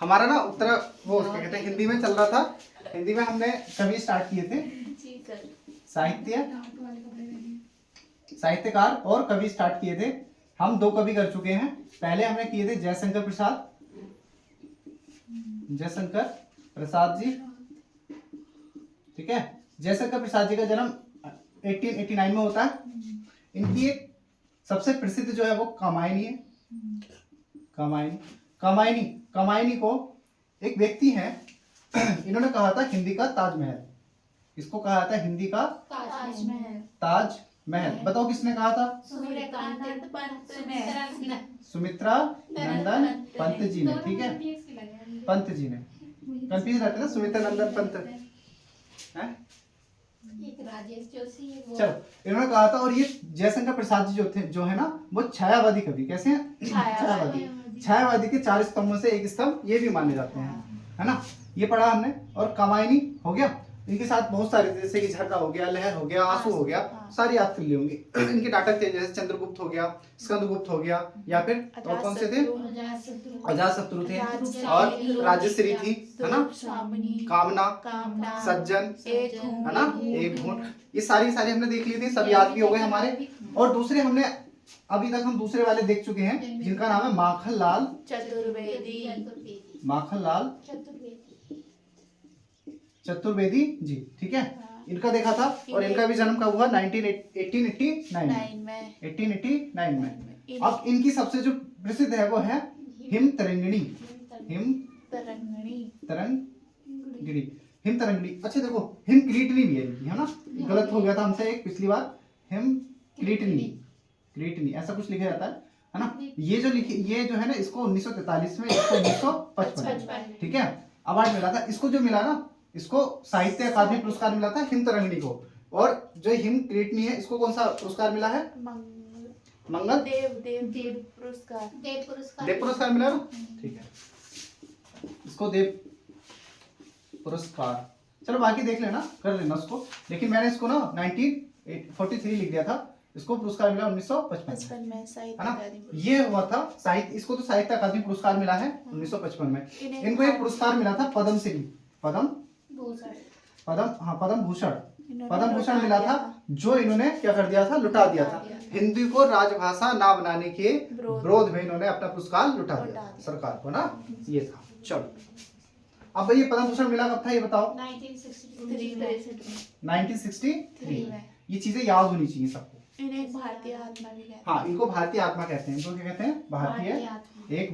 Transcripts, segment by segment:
हमारा ना उत्तर वो क्या कहते हैं हिंदी में चल रहा था। हिंदी में हमने कवि स्टार्ट किए थे, साहित्यकार और कवि स्टार्ट किए थे। हम 2 कवि कर चुके हैं। पहले हमने किए थे जयशंकर प्रसाद जी। ठीक है, जयशंकर प्रसाद जी का जन्म 1889 में होता है। इनकी एक सबसे प्रसिद्ध जो है वो कामायनी है। कामायनी को एक व्यक्ति है, इन्होंने कहा था हिंदी का ताजमहल। इसको कहा था हिंदी का ताजमहल। बताओ किसने कहा था? सुमित्रा नंदन पंत जी ने। ठीक है, पंत जी ने। कंफ्यूज रहते ना सुमित्रा नंदन पंत है। चलो, इन्होंने कहा था। और ये जयशंकर प्रसाद जी जो है ना वो छायावादी कवि। कैसे हैं? छायावादी के 4 स्तंभों से एक स्तंभ ये भी माने जाते हैं, है ना। ये पढ़ा हमने। और कामायनी हो गया। इनके साथ बहुत सारे जैसे कि झरना हो गया, लहर हो गया, आंसू हो गया, सारी याद कर ली होंगी। इनके नाटक थे जैसे चंद्रगुप्त हो गया, स्कंदगुप्त हो गया, या फिर और कौन से थे? अजातशत्रु थे, और राजश्री थी, है ना, कामना, सज्जन, है ना, एक घूंट। ये सारी हमने देख ली थी, सब याद भी हो गए हमारे। और दूसरे हमने अभी तक हम दूसरे वाले देख चुके हैं जिनका नाम है माखनलाल चतुर्वेदी जी। ठीक है, इनका देखा था। और इनका भी जन्म कब हुआ? 1889 में। अब इनकी सबसे जो प्रसिद्ध है वो है हिम तरंगिणी। अच्छा देखो, हिम क्रीटनी भी है इनकी, है ना। गलत हो गया था हमसे एक पिछली बार। हिम क्रीटनी ऐसा कुछ लिखा जाता है ना। ये जो है ना, इसको 1943 में, इसको 1955। ठीक है, अवार्ड मिला था। इसको जो मिला ना, इसको साहित्य अकादमी पुरस्कार मिला था हिम तरंगिणी को। और जो हिम क्रीटनी है, इसको कौन सा पुरस्कार मिला है? मंगल देव पुरस्कार मिला ना। ठीक है, इसको देव पुरस्कार। चलो बाकी देख लेना, कर लेना उसको। लेकिन मैंने इसको ना 1943 लिख दिया था। इसको पुरस्कार मिला 1955 में, है ना। ये हुआ था साहित्य। इसको तो साहित्य अकादमी पुरस्कार मिला है 1955 में। इनको एक पुरस्कार मिला था पद्म भूषण मिला था, जो इन्होंने क्या कर दिया था? लुटा दिया था। हिंदी को राजभाषा ना बनाने के विरोध में इन्होंने अपना पुरस्कार लुटा दिया सरकार को ना। ये था। चलो, अब भाई ये पद्म भूषण मिला कब था ये बताओ? 1963 में। ये चीजें याद होनी चाहिए सबको। इन्हें भारतीय आत्मा भी कहते हैं। हाँ, इनको भारतीय आत्मा कहते हैं। इनको क्या कहते हैं? एक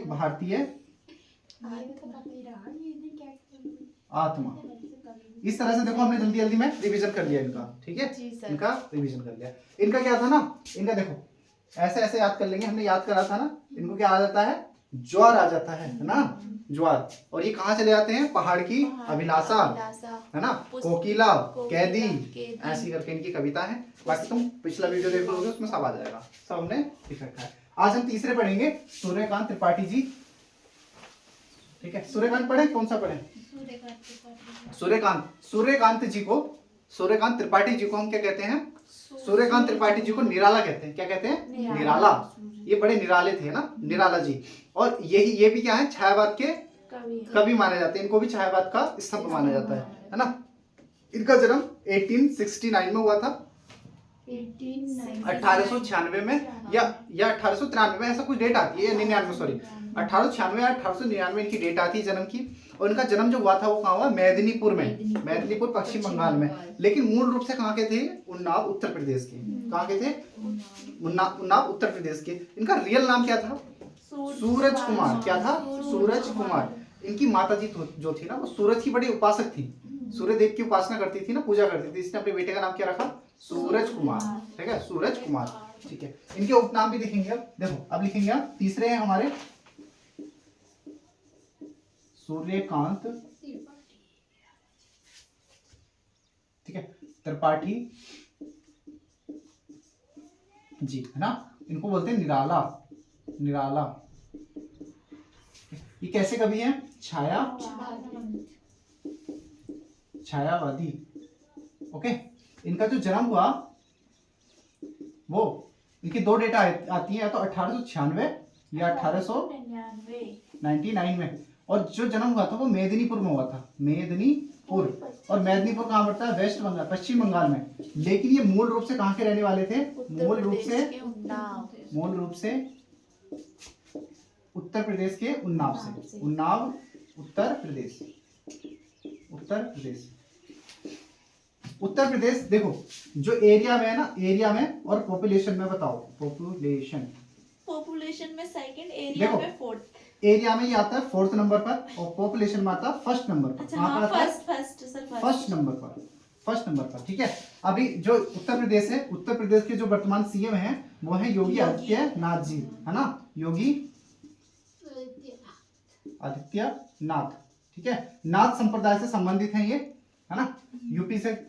भारतीय आत्मा। इस तरह से देखो, हमने जल्दी में रिवीजन कर लिया इनका। ठीक है, इनका रिवीजन कर लिया। इनका क्या था ना, इनका देखो ऐसे याद कर लेंगे। हमने याद करा था ना, इनको क्या आ जाता है? ज्वार आ जाता है ना, ज्वार। और ये कहाँ चले जाते हैं? पहाड़ की अभिलाषा, है ना, कोकिला, कैदी, ऐसी करके इनकी कविता है। बाकी तुम पिछला वीडियो देख लोगे, उसमें सब आ जाएगा, सब हमने लिख रखा है। आज हम तीसरे पढ़ेंगे, सूर्यकांत त्रिपाठी जी। ठीक है, सूर्यकांत पढ़े? कौन सा पढ़े? सूर्यकांत त्रिपाठी जी को हम क्या कहते हैं? सूर्यकांत त्रिपाठी जी को निराला कहते हैं। क्या कहते हैं? निराला। ये बड़े निराले थे ना, निराला जी। और ये भी क्या है? छायावाद के कवि माने जाते हैं। इनको भी छायावाद का स्तंभ माना जाता है ना। इनका जन्म 1869 में हुआ था, 1896 में या 1893 में, ऐसा कुछ डेट आती है, 99 सॉरी, 1896 या 1899 इनकी डेट आती है जन्म की। और इनका जन्म जो हुआ था वो कहाँ हुआ? मेदिनीपुर पश्चिम बंगाल में। लेकिन मूल रूप से कहाँ के थे? उन्नाव उत्तर प्रदेश के। कहाँ के थे? उन्नाव उत्तर प्रदेश के। इनका रियल नाम क्या था? सूरज कुमार। क्या था? सूरज कुमार। इनकी माता जी जो थी ना, वो सूरज की बड़ी उपासक थी, सूर्य देव की उपासना करती थी ना, पूजा करती थी। इसने अपने बेटे का नाम क्या रखा? सूरज कुमार। ठीक है, सूरज कुमार। ठीक है, इनके उपनाम भी लिखेंगे। अब देखो, अब लिखेंगे आप। तीसरे हैं हमारे सूर्यकांत, ठीक है, त्रिपाठी जी, है ना। इनको बोलते हैं निराला। ये कैसे कवि हैं? छायावादी। ओके, इनका जो जन्म हुआ वो, इनकी 2 डेटा आती है, या तो 1896 ये 1899 में। और जो जन्म हुआ था वो मेदिनीपुर में हुआ था, मेदिनीपुर। और मेदिनीपुर कहाँ पड़ता है? वेस्ट बंगाल, पश्चिम बंगाल में। लेकिन ये मूल रूप से कहाँ के रहने वाले थे? मूल रूप से उत्तर प्रदेश के उन्नाव से। उन्नाव उत्तर प्रदेश। उत्तर प्रदेश देखो जो एरिया में है ना, एरिया में और पॉपुलेशन में बताओ। पॉपुलेशन में सेकंड, एरिया में फोर्थ। एरिया में ये आता है 4th नंबर पर और पॉपुलेशन में आता है 1st नंबर पर। अच्छा हाँ, फर्स्ट नंबर पर। ठीक है। अभी जो उत्तर प्रदेश है, उत्तर प्रदेश के जो वर्तमान सीएम हैं वो है योगी आदित्यनाथ जी, है ना? योगी आदित्यनाथ। ठीक है। नाथ संप्रदाय से संबंधित हैं ये, है ना? यूपी से।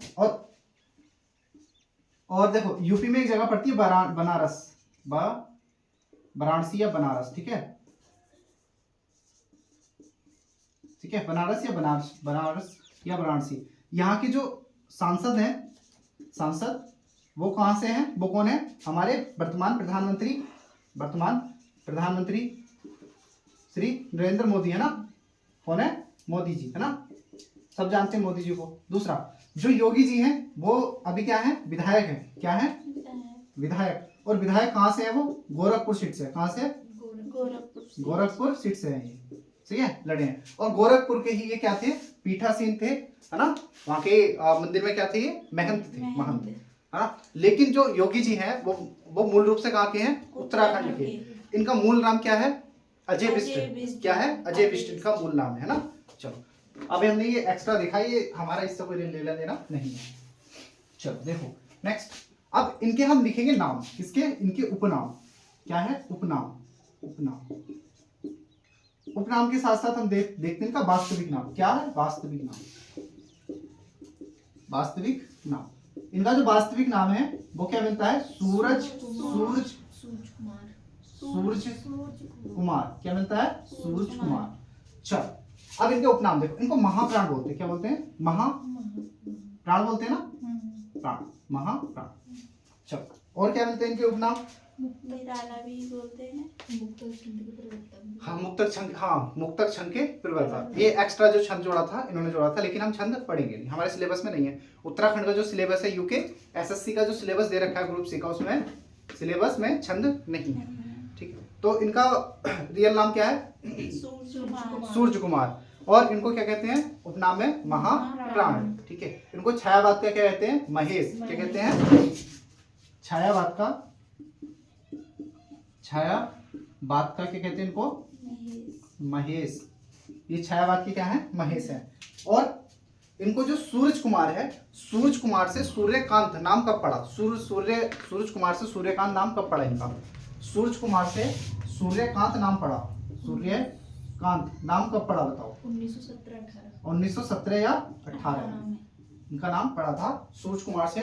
और देखो यूपी में एक जगह पड़ती है बनारस, वाराणसी या बनारस। ठीक है, बनारस या वाराणसी। यहाँ के जो सांसद हैं, वो कहाँ से हैं? वो कौन है? हमारे वर्तमान प्रधानमंत्री श्री नरेंद्र मोदी, है ना? कौन है? मोदी जी, है ना? सब जानते हैं मोदी जी को। दूसरा जो योगी जी हैं वो अभी क्या है? विधायक है। क्या है? विधायक। और विधायक कहाँ से है? वो गोरखपुर सीट से। कहाँ से? गोरखपुर सीट से है ये। ठीक है, लड़े हैं। और गोरखपुर के ही ये क्या थे? पीठासीन थे, है ना? वहां के मंदिर में क्या थे? ये महंत थे, महंत, है ना? लेकिन जो योगी जी हैं वो मूल रूप से कहाँ के हैं? उत्तराखंड के। इनका मूल नाम क्या है? अजय बिष्ट। क्या है? अजय बिष्ट इनका मूल नाम है ना? चलो अभी हमने ये एक्स्ट्रा देखा, ये हमारा इससे कोई लेना देना नहीं है। चलो देखो नेक्स्ट, अब इनके हम लिखेंगे नाम। किसके? इनके उपनाम। क्या है? उपनाम के साथ साथ हम देखते हैं इनका वास्तविक नाम। क्या है? वास्तविक नाम। इनका जो वास्तविक नाम है वो क्या मिलता है? सूरज कुमार। क्या मिलता है? सूरज कुमार। चल अब इनके उपनाम देखो। इनको महाप्राण बोलते हैं। क्या बोलते हैं? महाप्राण बोलते हैं ना? प्राण, महाप्राण। चल और क्या मिलते हैं इनके उपनाम? निराला भी बोलते हैं। मुक्तक छंद के प्रवर्तक। ये एक्स्ट्रा जो छंद जोड़ा था इन्होंने जोड़ा था, लेकिन हम छंद पढ़ेंगे नहीं, हमारे सिलेबस में नहीं है। उत्तराखंड का जो सिलेबस है, यूके एसएससी का जो सिलेबस दे रखा है ग्रुप सी का, उसमें सिलेबस में छंद नहीं है। ठीक है, तो इनका रियल नाम क्या है? सूरज कुमार। और इनको क्या कहते हैं उपनाम में? महाप्राण। ठीक है, इनको छायावाद का क्या कहते हैं? महेश। क्या कहते हैं? छायावाद का क्या कहते हैं इनको? महेश। ये छायावाद के क्या है? महेश है। और इनको जो सूरज कुमार है, सूरज कुमार से सूर्यकांत नाम कब पड़ा? सूरज कुमार से सूर्यकांत नाम कब पड़ा इनका? सूरज कुमार से सूर्यकांत नाम पड़ा। सूर्यकांत नाम कब पड़ा बताओ? 1917 या 18 में इनका नाम पड़ा था सूरज कुमार से।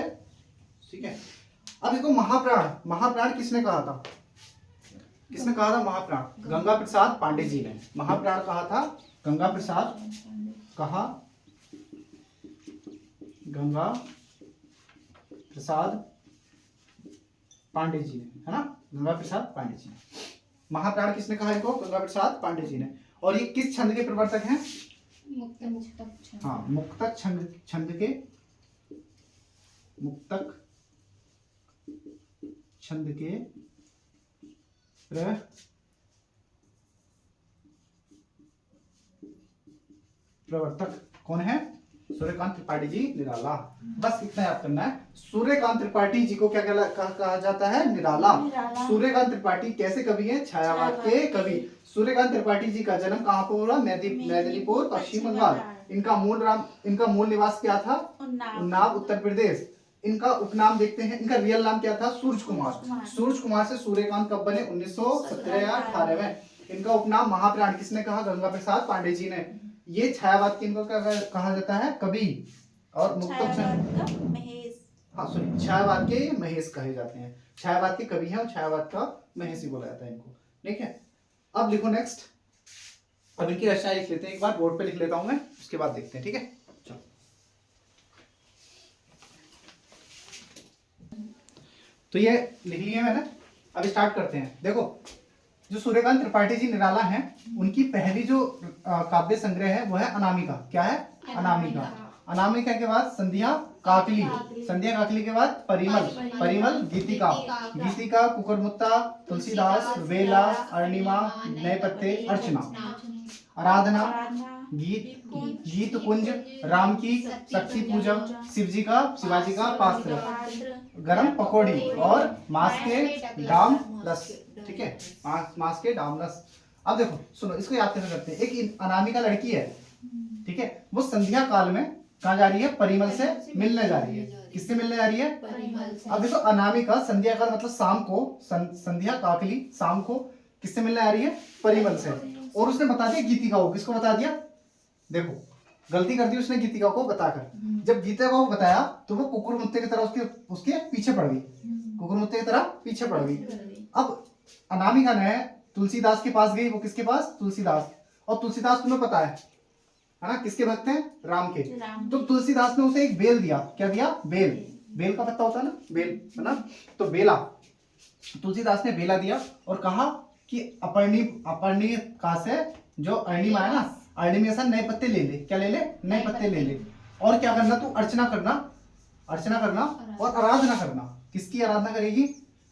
ठीक है, अब इसको महाप्राण किसने कहा था? महाप्राण? गंगा प्रसाद पांडे जी ने महाप्राण कहा था। गंगा प्रसाद पांडे जी ने, है ना? गंगा प्रसाद पांडे जी ने महाप्राण किसने कहा इनको? गंगा प्रसाद पांडे जी ने। और ये किस छंद के प्रवर्तक हैं? मुक्तक छंद के प्रवर्तक कौन है? सूर्यकांत त्रिपाठी जी निराला। बस इतना याद करना है। सूर्यकांत त्रिपाठी जी को क्या कहा जाता है? निराला। सूर्यकांत त्रिपाठी कैसे कवि हैं? छायावाद के कवि। सूर्यकांत त्रिपाठी जी का जन्म कहाँ पर हुआ? मेदिनीपुर, पश्चिम बंगाल। इनका मूल निवास क्या था? उन्नाव, उत्तर प्रदेश। इनका उपनाम देखते हैं। इनका रियल नाम क्या था? सूरज कुमार। सूरज कुमार से सूर्यकांत कब बने? 1917 या 18 में। इनका उपनाम महाप्राण किसने कहा? गंगा प्रसाद पांडे जी ने। ये छायावाद के इनको क्या कहा जाता है? कवि। और मुक्तक छायावाद के महेश कहे जाते हैं। छायावाद के कवि हैं और छायावाद का महेश ही बोला जाता है इनको। ठीक है, अब लिखो नेक्स्ट। अब इनकी रचना लिख लेते हैं, एक बार बोर्ड पे लिख लेता हूं मैं, उसके बाद देखते हैं। ठीक है, चलो। तो ये लिख लिया मैंने। अब स्टार्ट करते हैं। देखो जो सूर्यकांत त्रिपाठी जी निराला हैं, उनकी पहली जो काव्य संग्रह है वो है अनामिका। क्या है? अनामिका। अनामिका के बाद संध्या काकली, संध्या काकली के बाद परिमल, परिमल गीतिका, गीतिका कुकुरमुत्ता, तुलसीदास, वेला, अरुणिमा, नए पत्ते, अर्चना, आराधना, गीत, गीत कुंज, राम की शक्ति पूजा, शिवजी का, शिवाजी का पात्र, गरम पकौड़ी और मांस के डाम रस। ठीक है, मांस के डाम रस। अब देखो सुनो, इसको याद कैसे करते हैं। एक अनामिका लड़की है, ठीक है, वो संध्या काल में कहाँ जा रही है? परिमल से मिलने जा रही है। किससे मिलने जा रही है? परिमल से। अब देखो अनामिका संध्या काल मतलब शाम को, संध्या काकली शाम को किससे मिलने आ रही है? परिमल से। और उसने बता दिया गीतिका को। किसको बता दिया? देखो गलती कर दी उसने गीतिका को बताकर। जब गीतिका को बताया तो वो कुकुरमुत्ते की तरह उसके पीछे पड़ गई, कुकुरमुत्ते की तरह पीछे पड़ गई। अब अनामिका ने तुलसीदास के पास गई। वो किसके पास? तुलसीदास। और तुलसीदास तुम्हें पता है ना किसके भक्त हैं? राम के। तो तुलसीदास ने उसे एक बेल दिया। क्या दिया? बेल। बेल का पत्ता होता है ना, बेल, है ना, तो बेला, तुलसीदास ने बेला दिया और कहा कि अपर्णिका से जो अरुणिमा है ना, अरुणिमा से नए पत्ते ले ले। क्या ले ले? नए पत्ते ले ले। और क्या करना? तू अर्चना करना, अर्चना करना और आराधना करना। किसकी आराधना करेगी?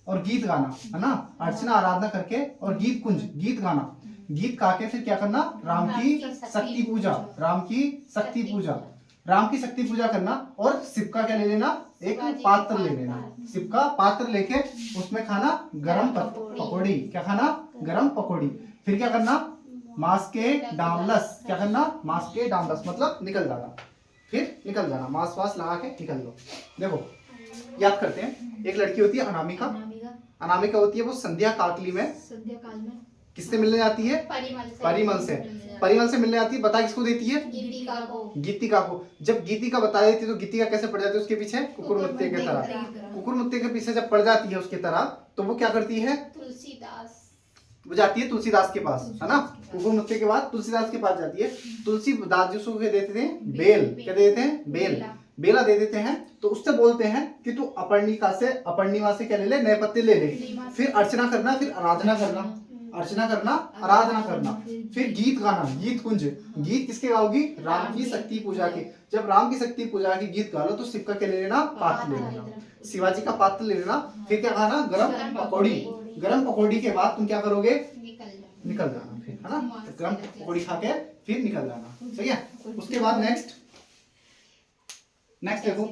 और गीत गाना, है ना, अर्चना आराधना करके और गीत कुंज, गीत गाना, गीत गा के फिर क्या करना? राम की शक्ति पूजा, राम की शक्ति पूजा, राम की शक्ति पूजा करना। और शिव का क्या ले लेना? एक पात्र ले लेना। शिव का पात्र लेके उसमें खाना गरम पकौड़ी। क्या खाना? गरम पकौड़ी। फिर क्या करना? मांस के डामलस। क्या करना? मांस के डामलस मतलब निकल जाना, फिर निकल जाना, मांस वास लगा के निकल लो। देखो याद करते हैं, एक लड़की होती है अनामिका। अनामिका होती है वो संध्या काकली में, संध्या काल में किससे मिलने जाती है? परिमल से। परिमल से मिलने जाती है। बता किसको देती है? गीतिका को। गीतिका को। जब गीतिका बता देती है तो गीतिका कैसे पड़ जाती है उसके पीछे? कुकुरमुत्ते की तरह। कुकुरमुत्ते के पीछे जब पड़ जाती है उसके तरह, तो वो क्या करती है? तुलसीदास, वो जाती है तुलसीदास के पास, है ना, कुकुरमुत्ते के बाद तुलसीदास के पास जाती है। तुलसीदास जी उसको देते थे बेल। क्या देते हैं? बेल, बेला दे देते हैं। तो उससे बोलते हैं कि तू अपर्णिमा से क्या ले ले? नए पत्ते ले ले। फिर अर्चना करना, फिर आराधना करना, अर्चना करना, आराधना करना, फिर गीत गाना, गीत कुंज। गीत किसके गाओगी? राम की शक्ति पूजा के। जब राम की शक्ति पूजा के गीत गा लो तो शिव का क्या ले लेना? पात्र ले लेना, शिवाजी का पात्र ले लेना। फिर क्या खाना? गरम पकौड़ी। गरम पकौड़ी के बाद तुम क्या करोगे? निकल जाना, फिर, है ना, गरम पकौड़ी खा के फिर निकल जाना। सही है। उसके बाद नेक्स्ट देखो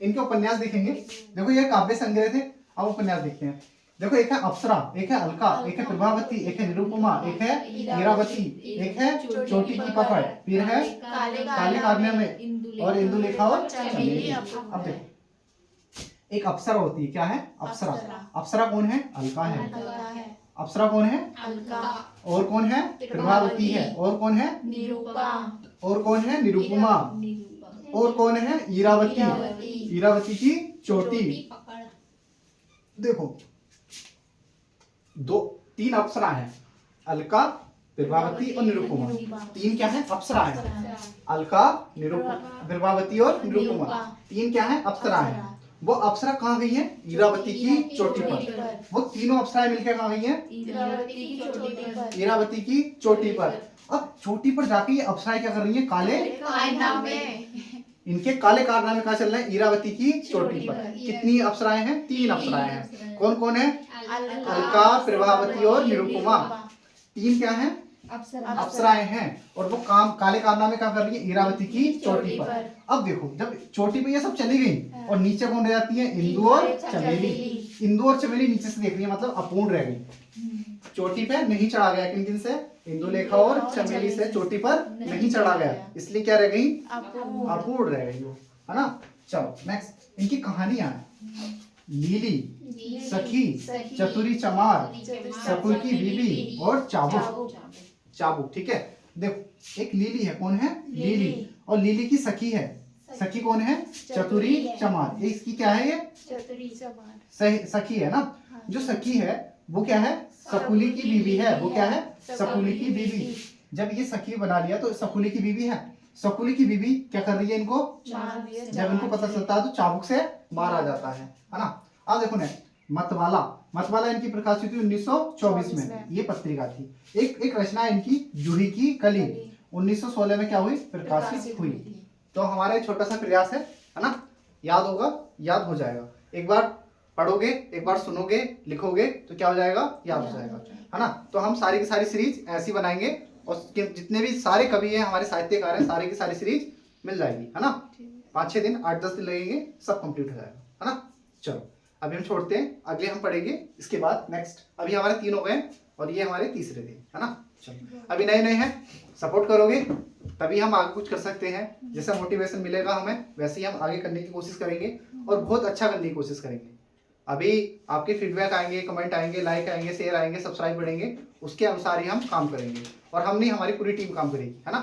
इनके उपन्यास देखेंगे। देखो ये काव्य संग्रह थे, अब उपन्यास देखते हैं। देखो एक है अप्सरा, एक है अलका, एक है प्रभावती, एक है निरुपमा, एक है ईरावती, एक है चोटी की पकड़, फिर है काले कारण्य में और इंदुलेखा और चमेली। अब देखो एक अप्सरा होती है। क्या है? अप्सरा। अप्सरा कौन है? अलका है। अप्सरा कौन है? अलका। और कौन है? प्रभावती है। और कौन है? निरुपमा। और कौन है? निरुपमा। और कौन है? ईरावती। ईरावती की चोटी। देखो तीन अप्सरा है, अलका, प्रभावती और निरुपमा। तीन क्या है? अप्सरा है। अलका, प्रभावती और निरुपमा तीन क्या है? अप्सरा है। वो अप्सरा कहाँ गई है? ईरावती की चोटी पर। वो तीनों अप्सराएं मिलकर कहाँ गई हैं? ईरावती की चोटी पर। अब चोटी पर जाके ये अप्सराएं क्या कर रही हैं? काले इनके काले कारनामे कहाँ चल रहे हैं? ईरावती की चोटी पर। कितनी अप्सराएं हैं? तीन अप्सराएं हैं। कौन कौन है? अलका, प्रभावती और निरुपमा। तीन क्या है? अप्सराएं हैं। और वो काले कारनामे क्या कर रही है? ईरावती की चोटी पर। अब देखो जब चोटी पे ये सब चली गई और नीचे कौन रह जाती है? इंदु और चमेली। इंदु और चमेली नीचे से देख रही है, मतलब अपूर्ण रह गई। चोटी पे नहीं चढ़ा गया। किन किन से? इंदुलेखा और चमेली से चोटी पर नहीं चढ़ा गया, इसलिए क्या रह गई? अपूर्ण रह गई वो, है ना। चलो नेक्स्ट इनकी कहानियां हैं। लीली, सखी, चतुरी चमार, सकुल की बीबी और चाबुक। चाबुक, ठीक है। देखो एक लीली है। कौन है? लीली। और लीली की सखी है। सखी कौन है? चतुरी चमार। इसकी क्या है? ये चतुरी चमार सखी है ना। जो सखी है वो क्या है? सकुली की बीवी है। वो क्या है? सकुली की बीवी। जब ये सखी बना लिया तो सकुली की बीवी है। सकुली की बीवी क्या कर रही है? इनको जब इनको पता चलता है तो चाबुक से मारा जाता है ना। अब देखो ना, मतवाला मतवाला इनकी प्रकाशित हुई 1924 में, ये पत्रिका थी। एक रचना इनकी जूही की कली 1916 में क्या हुई, प्रकाशित हुई। तो हमारा एक छोटा सा प्रयास है ना, याद होगा, याद हो जाएगा। एक बार पढ़ोगे, एक बार सुनोगे, लिखोगे तो क्या हो जाएगा, याद हो जाएगा, है ना। तो हम सारी की सारी सीरीज ऐसी बनाएंगे और जितने भी सारे कवि हैं, हमारे साहित्यकार हैं, सारे की सारी सीरीज मिल जाएगी, है ना। 5-6 दिन 8-10 दिन लगेंगे, सब कंप्लीट हो जाएगा, है ना। चलो अभी हम छोड़ते हैं, अगले हम पढ़ेंगे इसके बाद नेक्स्ट। अभी हमारे 3 हो गए और ये हमारे तीसरे थे, है ना। चलो अभी नए नए हैं, सपोर्ट करोगे तभी हम आगे कुछ कर सकते हैं। जैसा मोटिवेशन मिलेगा हमें, वैसे ही हम आगे करने की कोशिश करेंगे और बहुत अच्छा करने की कोशिश करेंगे। अभी आपके फीडबैक आएंगे, कमेंट आएंगे, लाइक आएंगे, शेयर आएंगे, सब्सक्राइब बढ़ेंगे, उसके अनुसार ही हम काम करेंगे और हम नहीं, हमारी पूरी टीम काम करेगी, है ना।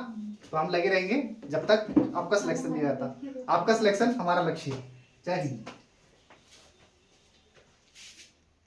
तो हम लगे रहेंगे जब तक आपका सिलेक्शन नहीं रहता। आपका सिलेक्शन हमारा लक्ष्य है। जय हिंद।